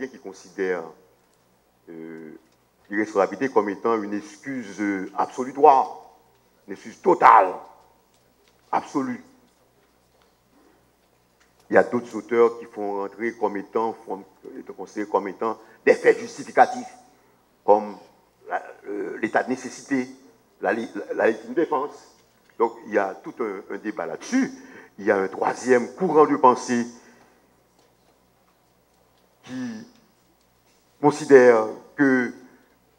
américains qui considèrent l'irresponsabilité comme étant une excuse absolutoire, une excuse totale, absolue. Il y a d'autres auteurs qui font rentrer comme étant, considérés comme étant des faits justificatifs, comme l'état de nécessité, la légitime défense. Donc il y a tout un débat là-dessus. Il y a un troisième courant de pensée qui considère que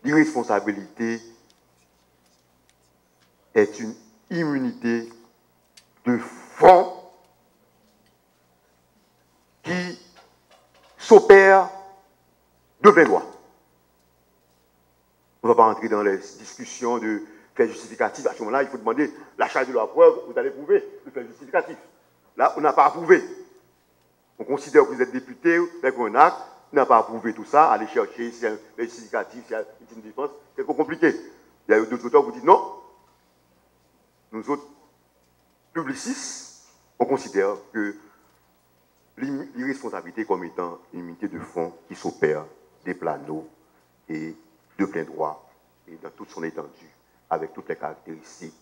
l'irresponsabilité est une immunité de fond qui s'opère de plein droit. On ne va pas entrer dans les discussions de faits justificatifs. À ce moment-là, il faut demander la charge de la preuve, vous allez prouver le fait justificatif. Là, on n'a pas à prouver. On considère que vous êtes député, vous faites un acte, on n'a pas à prouver tout ça, aller chercher si c'est un fait justificatif, si c'est une défense, c'est trop compliqué. Il y a d'autres auteurs qui vous disent non. Nous autres, publicistes, on considère que l'irresponsabilité comme étant une unité de fond qui s'opère des planos et de plein droit et dans toute son étendue, avec toutes les caractéristiques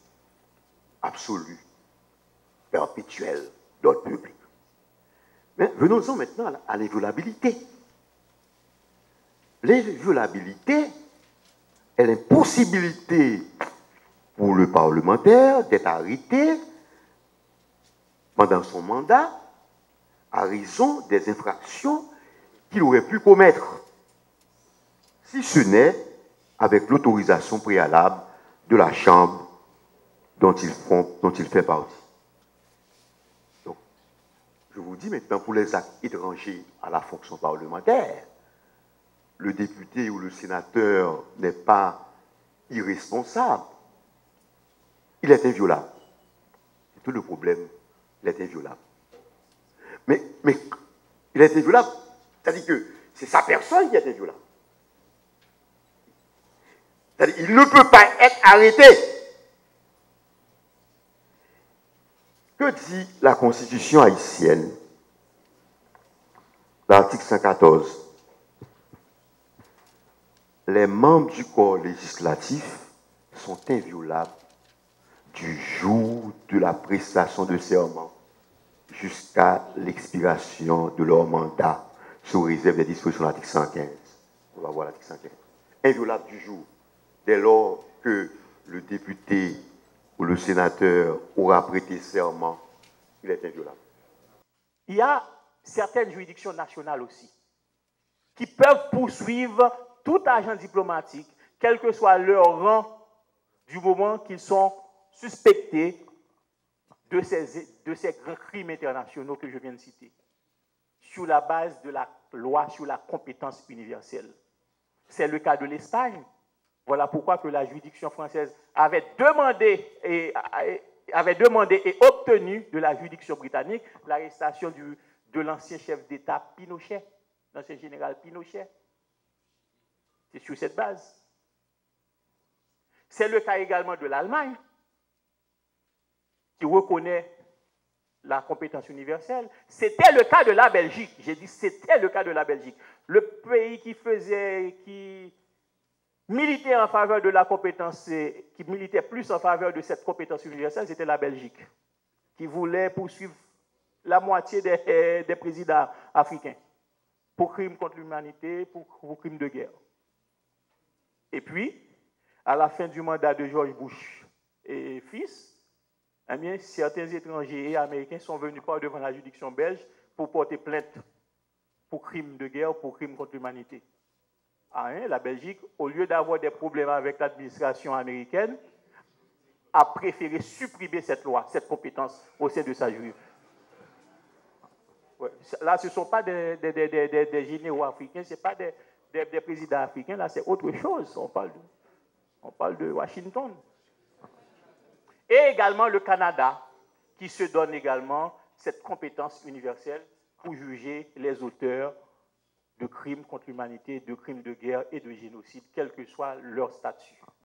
absolues, perpétuelles d'ordre public. Mais venons-en maintenant à l'inviolabilité. L'inviolabilité est l'impossibilité pour le parlementaire d'être arrêté pendant son mandat à raison des infractions qu'il aurait pu commettre, si ce n'est avec l'autorisation préalable de la Chambre dont il fait partie. Donc, je vous dis maintenant, pour les actes étrangers à la fonction parlementaire, le député ou le sénateur n'est pas irresponsable, il est inviolable. C'est tout le problème, il est inviolable. Mais il est inviolable, c'est-à-dire que c'est sa personne qui est inviolable. C'est-à-dire qu'il ne peut pas être arrêté. Que dit la Constitution haïtienne? L'article 114. Les membres du corps législatif sont inviolables du jour de la prestation de serment jusqu'à l'expiration de leur mandat, sous réserve des dispositions de l'article 115. On va voir l'article 115. Inviolable du jour, dès lors que le député ou le sénateur aura prêté serment, il est inviolable. Il y a certaines juridictions nationales aussi qui peuvent poursuivre tout agent diplomatique, quel que soit leur rang, du moment qu'ils sont suspectés de ces grands crimes internationaux que je viens de citer, sur la base de la loi sur la compétence universelle. C'est le cas de l'Espagne. Voilà pourquoi que la juridiction française avait demandé et obtenu de la juridiction britannique l'arrestation de l'ancien chef d'État Pinochet, l'ancien général Pinochet. C'est sur cette base. C'est le cas également de l'Allemagne, qui reconnaît la compétence universelle. C'était le cas de la Belgique. J'ai dit c'était le cas de la Belgique. Le pays qui militait en faveur de la compétence, qui militait plus en faveur de cette compétence universelle, c'était la Belgique, qui voulait poursuivre la moitié des présidents africains pour crimes contre l'humanité, pour crimes de guerre. Et puis, à la fin du mandat de George Bush et fils, eh bien, certains étrangers et américains sont venus par devant la juridiction belge pour porter plainte pour crimes de guerre, pour crimes contre l'humanité. La Belgique, au lieu d'avoir des problèmes avec l'administration américaine, a préféré supprimer cette loi, cette compétence au sein de sa juridiction. Ouais. Là, ce ne sont pas des généraux africains, ce ne sont pas des présidents africains, là, c'est autre chose. On parle de Washington. Et également le Canada, qui se donne également cette compétence universelle pour juger les auteurs de crimes contre l'humanité, de crimes de guerre et de génocide, quel que soit leur statut.